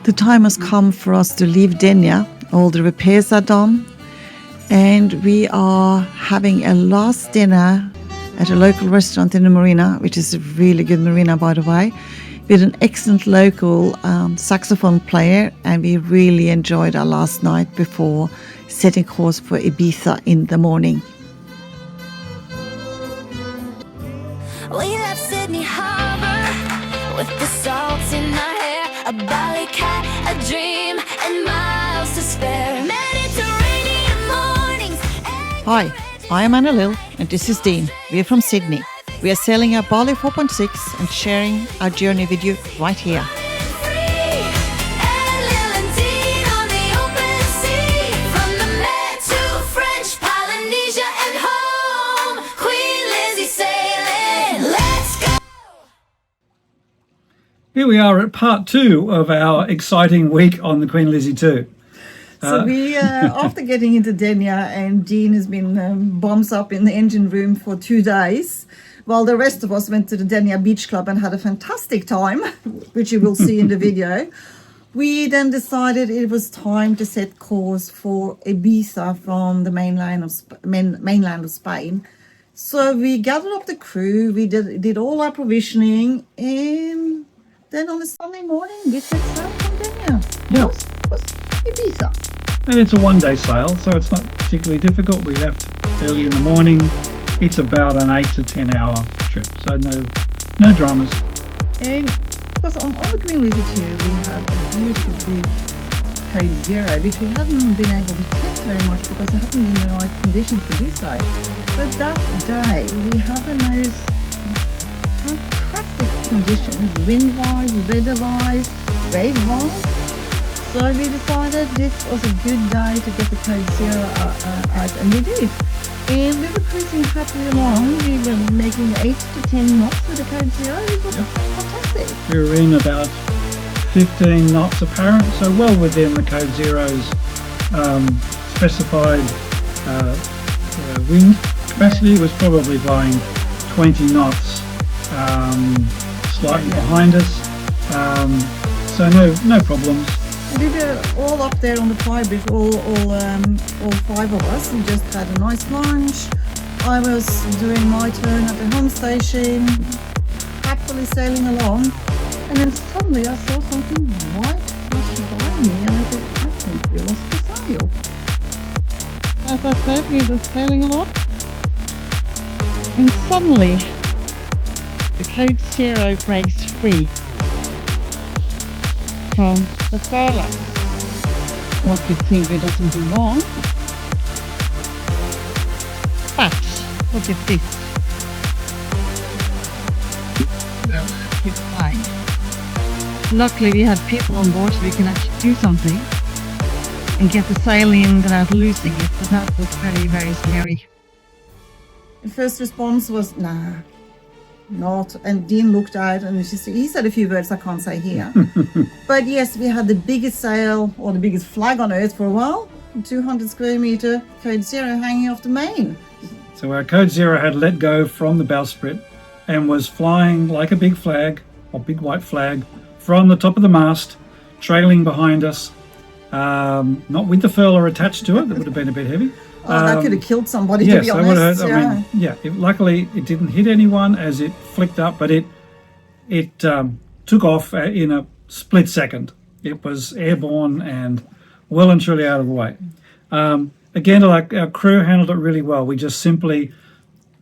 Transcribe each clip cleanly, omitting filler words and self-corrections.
The time has come for us to leave Denia. All the repairs are done, and we are having a last dinner at a local restaurant in the marina, which is a really good marina, by the way, with an excellent local saxophone player, and we really enjoyed our last night before setting course for Ibiza in the morning. We left Sydney Harbour with the salt in our hair, a Bali cat, a dream, and miles to spare. Mediterranean mornings. Hi, I am Anne-Lill and this is Dean. We are from Sydney. We are sailing our Bali 4.6 and sharing our journey with you right here. Anne-Lill and Dean on the open sea, from the Med to French Polynesia and home. Queen Lizzy sailing, let's go. Here we are at part 2 of our exciting week on the Queen Lizzy 2. So we, after getting into Denia, and Dean has been bombs up in the engine room for 2 days, while the rest of us went to the Denia Beach Club and had a fantastic time, which you will see in the video. We then decided it was time to set course for Ibiza from the mainland of Spain. So we gathered up the crew, we did all our provisioning, and then on a Sunday morning we set sail from Denia. Yeah. Was Ibiza. And it's a one-day sail, so it's not particularly difficult. We left early in the morning. It's about an 8 to 10 hour trip, so no dramas. And because on the Queen Lizzy too, we have a beautiful big Code Zero, which we haven't been able to test very much because it hasn't been the right conditions to do so. But that day, we have the most fantastic conditions, wind-wise, weather-wise, wave-wise. So we decided this was a good day to get the Code Zero out, and we did. And we were cruising happily along. We were making 8 to 10 knots with the Code Zero. It was fantastic. We were in about 15 knots apparent, so well within the Code Zero's specified wind capacity. It was probably blowing 20 knots, slightly behind us, so no problems. We were all up there on the fire bridge, all 5 of us. We just had a nice lunch. I was doing my turn at the home station, happily sailing along. And then suddenly I saw something white flash by me, and I thought, I think we lost the sail. As I said, we were sailing a lot. And suddenly, the Code Zero breaks free from the Cala. What you think it doesn't belong. But look at this. It's fine. Luckily we had people on board so we can actually do something and get the sail in without losing it, but that was very, very scary. The first response was, nah. Not, and Dean looked out and he said a few words I can't say here. But yes, we had the biggest sail, or the biggest flag on earth for a while, 200 square meter Code Zero hanging off the main. So our Code Zero had let go from the bowsprit and was flying like a big flag, or big white flag, from the top of the mast, trailing behind us, not with the furler attached to it. That would have been a bit heavy. That could have killed somebody, yes, to be honest. Luckily it didn't hit anyone as it flicked up, but it took off in a split second. It was airborne and well and truly out of the way. Again, like our crew handled it really well. We just simply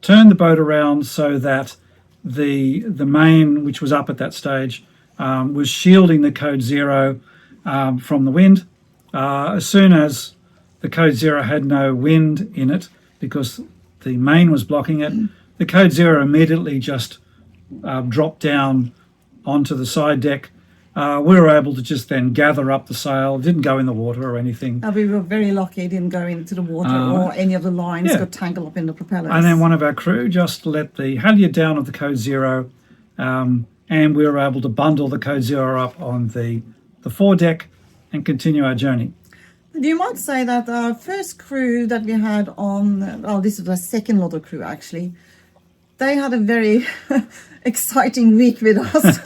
turned the boat around so that the main, which was up at that stage, was shielding the Code Zero from the wind. As soon as the Code Zero had no wind in it because the main was blocking it, the Code Zero immediately just dropped down onto the side deck. We were able to just then gather up the sail. It didn't go in the water or anything. We were very lucky it didn't go into the water or any of the lines got tangled up in the propellers. And then one of our crew just let the halyard down of the Code Zero, and we were able to bundle the Code Zero up on the foredeck and continue our journey. You might say that our first crew that we had on, this is our second lot of crew actually, they had a very exciting week with us.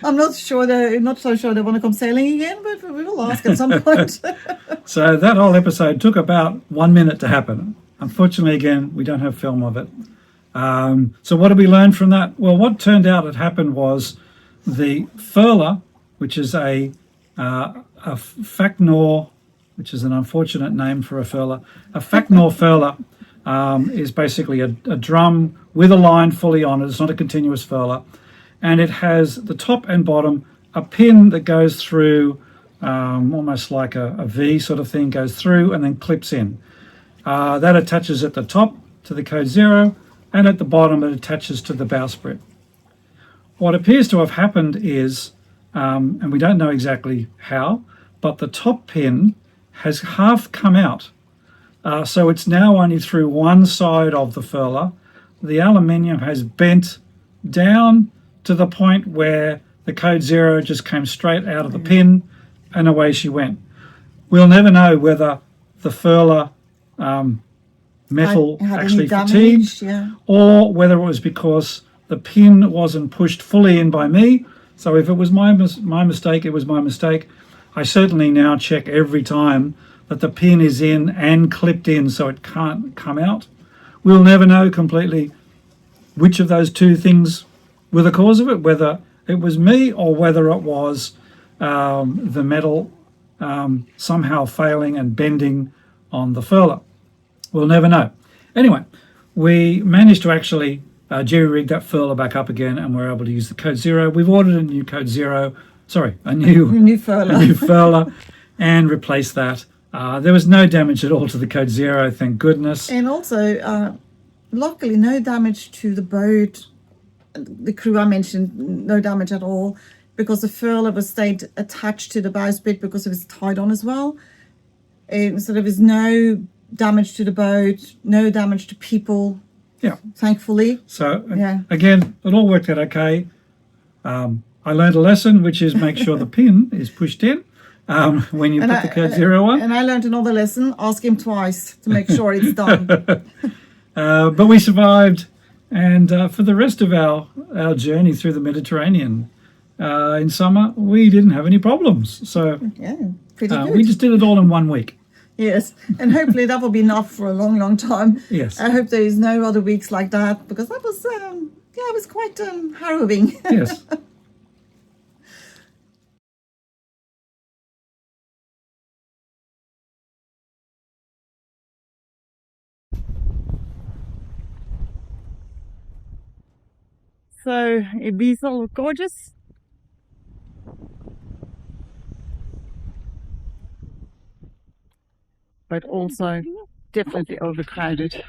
I'm not so sure they want to come sailing again, but we will ask at some point. So that whole episode took about 1 minute to happen. Unfortunately, again, we don't have film of it. So what did we learn from that? Well, what turned out had happened was the furler, which is a facnor, which is an unfortunate name for a furler. A facnor furler is basically a drum with a line fully on it. It's not a continuous furler. And it has the top and bottom, a pin that goes through, almost like a V sort of thing, goes through and then clips in. That attaches at the top to the code 0, and at the bottom it attaches to the bowsprit. What appears to have happened is, and we don't know exactly how, but the top pin has half come out. So it's now only through one side of the furler. The aluminium has bent down to the point where the code 0 just came straight out of the pin, and away she went. We'll never know whether the furler metal actually fatigued, or whether it was because the pin wasn't pushed fully in by me. So if it was my mistake, it was my mistake. I certainly now check every time that the pin is in and clipped in so it can't come out. We'll never know completely which of those two things were the cause of it, whether it was me or whether it was the metal somehow failing and bending on the furler. We'll never know. Anyway, we managed to actually jerry-rig that furler back up again, and we're able to use the code 0. We've ordered a new code 0, a new furler, and replaced that. There was no damage at all to the code 0, thank goodness. And also, luckily, no damage to the boat. The crew I mentioned, no damage at all, because the furler was stayed attached to the bowsprit because it was tied on as well. And so there was no damage to the boat, no damage to people. Yeah, thankfully. So again, it all worked out okay. I learned a lesson, which is make sure the pin is pushed in when you put the code 0 on. And I learned another lesson: ask him twice to make sure it's done. But we survived, and for the rest of our journey through the Mediterranean in summer, we didn't have any problems. So pretty good. We just did it all in 1 week. Yes, and hopefully that will be enough for a long, long time. Yes. I hope there is no other weeks like that, because that was, it was quite harrowing. Yes. So Ibiza looked gorgeous. But also definitely overcrowded.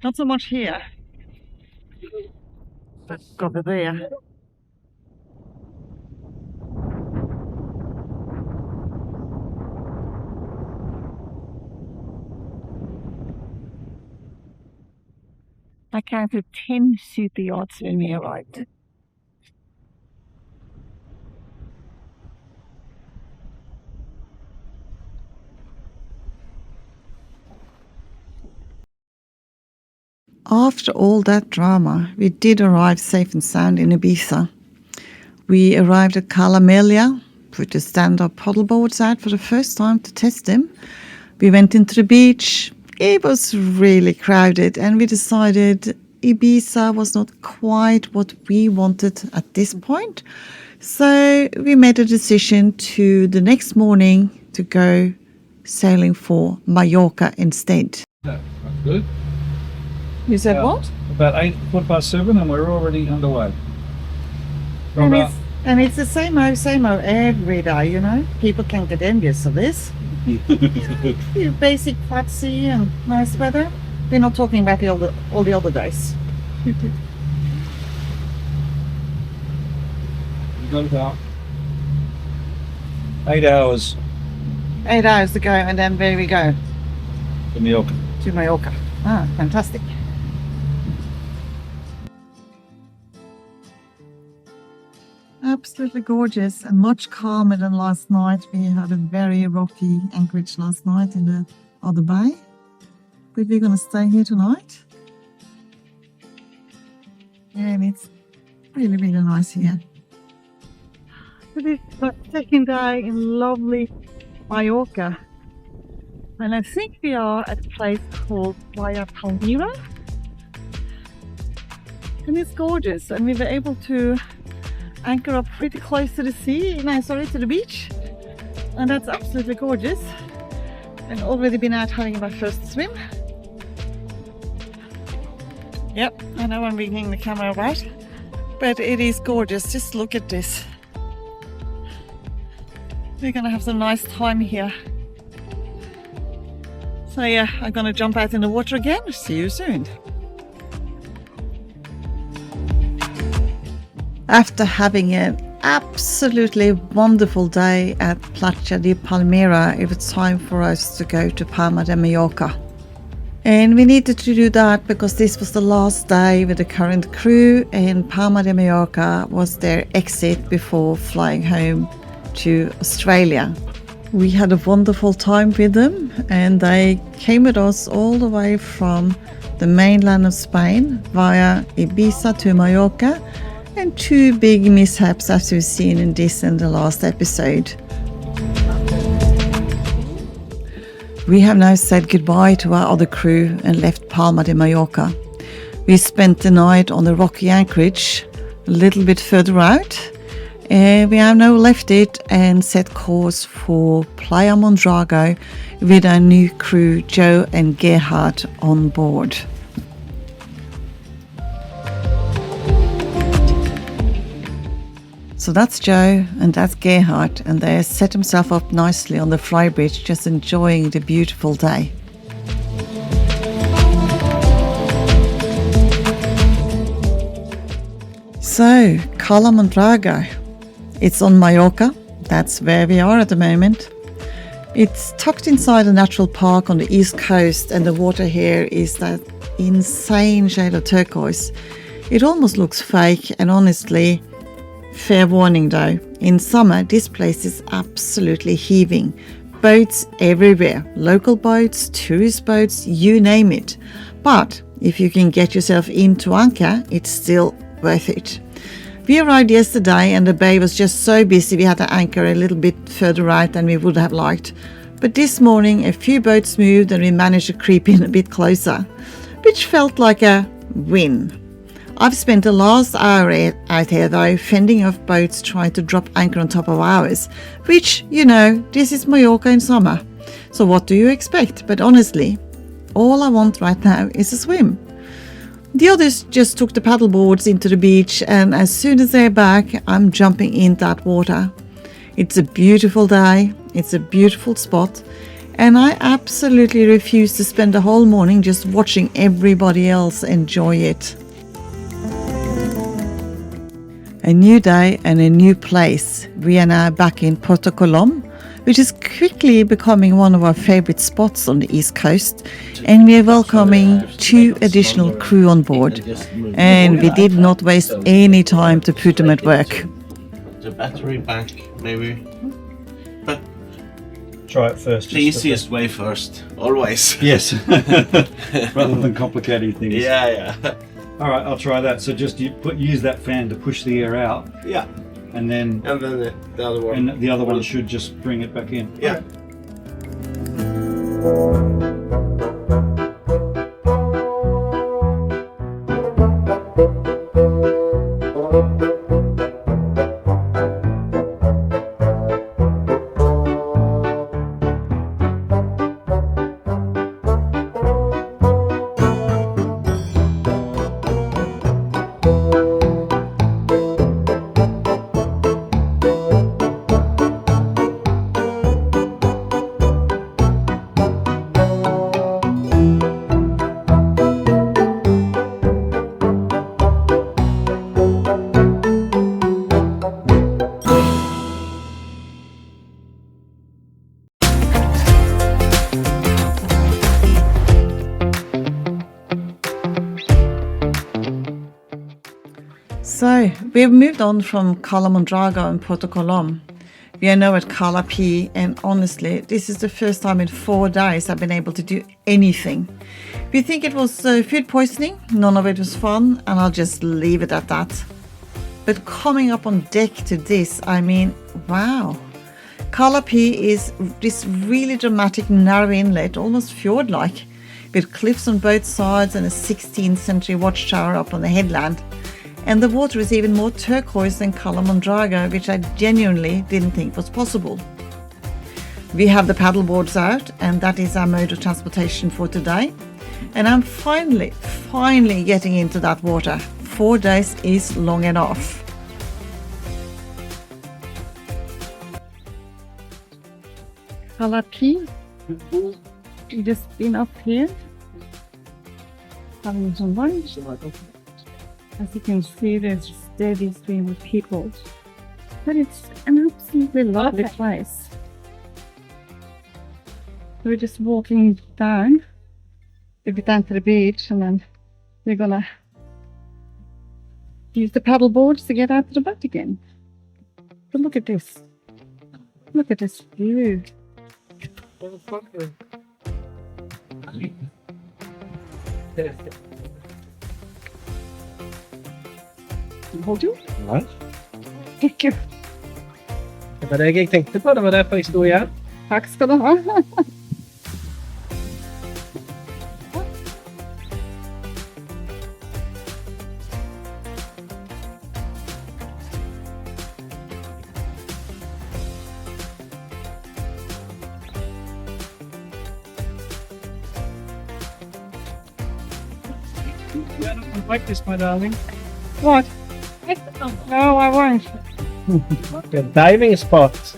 Not so much here, but over there. I counted 10 super yachts when we arrived. After all that drama, we did arrive safe and sound in Ibiza. We arrived at Cala, put the stand-up paddleboards out for the first time to test them. We went into the beach. It was really crowded, and we decided Ibiza was not quite what we wanted at this point. So we made a decision to the next morning to go sailing for Mallorca instead. That's good. You said what? About 7:15, and we're already underway. And it's the same old every day, you know. People can get envious of this. Your basic flat sea and nice weather. We're not talking about all the other days. You got about 8 hours. 8 hours to go, and then where we go? To Mallorca. To Mallorca. Ah, fantastic. Absolutely gorgeous, and much calmer than last night. We had a very rocky anchorage last night in the other bay, but we're going to stay here tonight. and it's really, really nice here. So this is my second day in lovely Mallorca, and I think we are at a place called Palma, and it's gorgeous, and we were able to anchor up pretty close to the to the beach, and that's absolutely gorgeous. I've already been out having my first swim. Yep, I know I'm bringing the camera right, but it is gorgeous. Just look at this. We're gonna have some nice time here. So yeah, I'm gonna jump out in the water again. See you soon. After having an absolutely wonderful day at Platja de Palmera, it was time for us to go to Palma de Mallorca. And we needed to do that because this was the last day with the current crew, and Palma de Mallorca was their exit before flying home to Australia. We had a wonderful time with them, and they came with us all the way from the mainland of Spain via Ibiza to Mallorca, and 2 big mishaps as we've seen in this and the last episode. We have now said goodbye to our other crew and left Palma de Mallorca. We spent the night on the rocky anchorage a little bit further out, and we have now left it and set course for Playa Mondrago with our new crew Joe and Gerhard on board. So that's Joe and that's Gerhard, and they set himself up nicely on the flybridge, just enjoying the beautiful day. So, Cala Mondrago. It's on Mallorca. That's where we are at the moment. It's tucked inside a natural park on the east coast, and the water here is that insane shade of turquoise. It almost looks fake, and honestly, fair warning though, in summer this place is absolutely heaving. Boats everywhere, local boats, tourist boats, you name it. But if you can get yourself into anchor, it's still worth it. We arrived yesterday and the bay was just so busy we had to anchor a little bit further out than we would have liked. But this morning a few boats moved and we managed to creep in a bit closer, which felt like a win. I've spent the last hour out here though fending off boats trying to drop anchor on top of ours, which, you know, this is Mallorca in summer. So what do you expect? But honestly, all I want right now is a swim. The others just took the paddle boards into the beach, and as soon as they're back, I'm jumping in that water. It's a beautiful day, it's a beautiful spot, and I absolutely refuse to spend the whole morning just watching everybody else enjoy it. A new day and a new place. We are now back in Porto Colom, which is quickly becoming one of our favorite spots on the east coast, and we are welcoming 2 additional crew on board, and we did not waste any time to put them at work. The battery back, maybe. But Try it first. the easiest way first, always. Yes. Rather than complicating things. Yeah. All right, I'll try that. So just use that fan to push the air out, Yeah. and then And then the other one. and the other one should just bring it back in. Yeah. So we've moved on from Cala Mondrago and Porto Colom, We are now at Cala, and honestly, this is the first time in 4 days I've been able to do anything. If you think it was food poisoning, none of it was fun, and I'll just leave it at that. But coming up on deck to this, I mean, wow. Cala is this really dramatic narrow inlet, almost fjord-like, with cliffs on both sides and a 16th century watchtower up on the headland. And the water is even more turquoise than Cala Mondrago, which I genuinely didn't think was possible. We have the paddleboards out, and that is our mode of transportation for today. And I'm finally getting into that water. 4 days is long enough. Cala, we just been up here, having some lunch. As you can see, there's a steady stream of people. But it's an absolutely lovely place. We're just walking down. We'll be down to the beach, and then we're gonna use the paddle boards to get out to the boat again. But look at this. Look at this view. Hold you? Nei. Ikke. Det var det jeg tenkte på, det var derfor jeg sto igjen. Takk skal du ha. Yeah, I don't like this, my darling. What? No, I won't. The diving spot.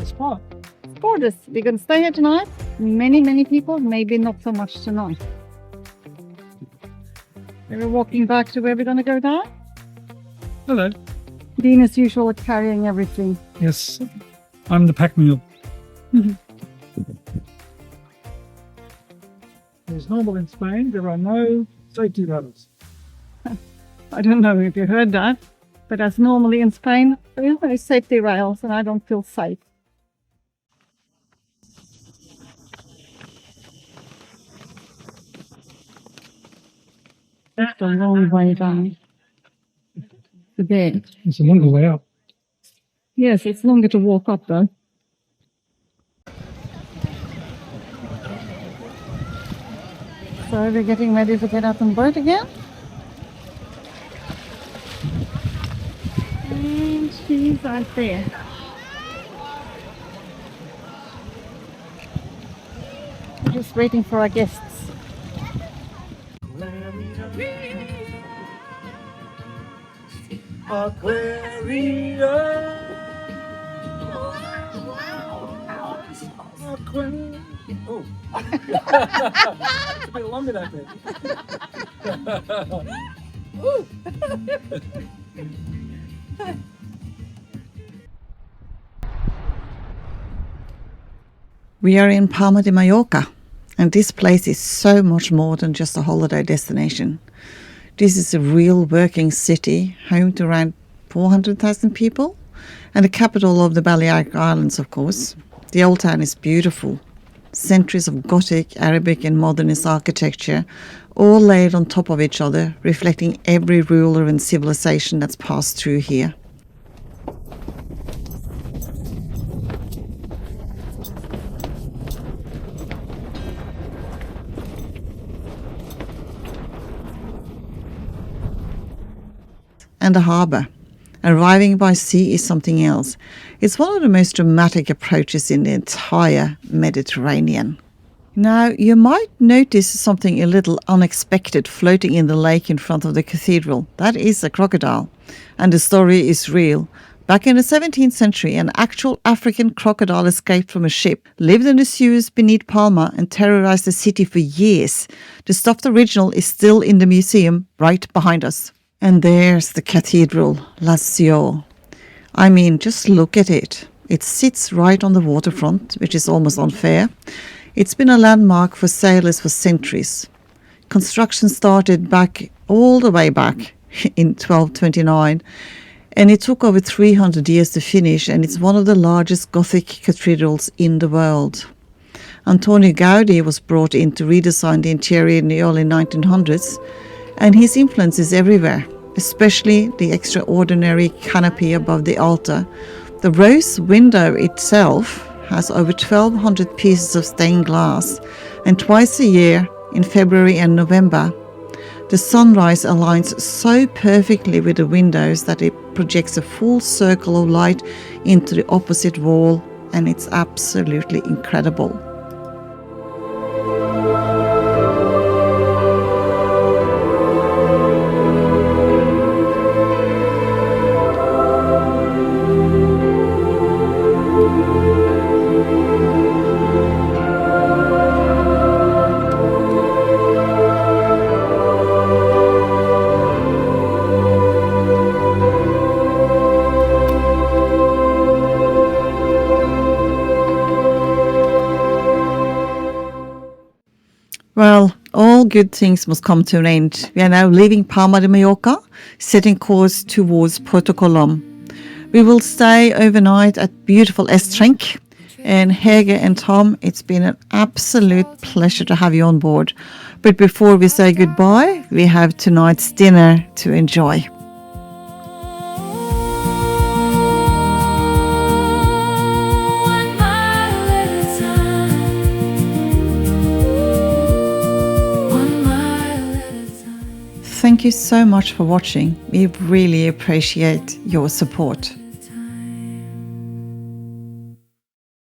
Spot. It's gorgeous. We're going to stay here tonight. Many people, maybe not so much tonight. We're walking back to where we're going to go now. Hello. Dean, as usual, carrying everything. Yes, I'm the pack mule. As normal in Spain, there are no safety ladders. I don't know if you heard that, but as normally in Spain, there are no safety rails, and I don't feel safe. It's a long way down the bed. It's a longer way up. Yes, it's longer to walk up though. So we're getting ready to get up on boat again. And she's right there. We're just waiting for our guests. Oh. It's a bit longer that bit. We are in Palma de Mallorca, and this place is so much more than just a holiday destination. This is a real working city, home to around 400,000 people, and the capital of the Balearic Islands, of course. The old town is beautiful. Centuries of Gothic, Arabic and modernist architecture, all laid on top of each other, reflecting every ruler and civilization that's passed through here. And the harbour. Arriving by sea is something else. It's one of the most dramatic approaches in the entire Mediterranean. Now, you might notice something a little unexpected floating in the lake in front of the cathedral. That is a crocodile. And the story is real. Back in the 17th century, an actual African crocodile escaped from a ship, lived in the sewers beneath Palma, and terrorized the city for years. The stuffed original is still in the museum right behind us. And there's the Cathedral, Lazio. I mean, just look at it. It sits right on the waterfront, which is almost unfair. It's been a landmark for sailors for centuries. Construction started all the way back in 1229, and it took over 300 years to finish, and it's one of the largest Gothic cathedrals in the world. Antonio Gaudi was brought in to redesign the interior in the early 1900s, and his influence is everywhere, especially the extraordinary canopy above the altar. The rose window itself has over 1,200 pieces of stained glass, and twice a year, in February and November, the sunrise aligns so perfectly with the windows that it projects a full circle of light into the opposite wall, and it's absolutely incredible. Well, all good things must come to an end. We are now leaving Palma de Mallorca, setting course towards Porto Colom. We will stay overnight at beautiful Estrenk. And Hege and Tom, it's been an absolute pleasure to have you on board. But before we say goodbye, we have tonight's dinner to enjoy. Thank you so much for watching. We really appreciate your support.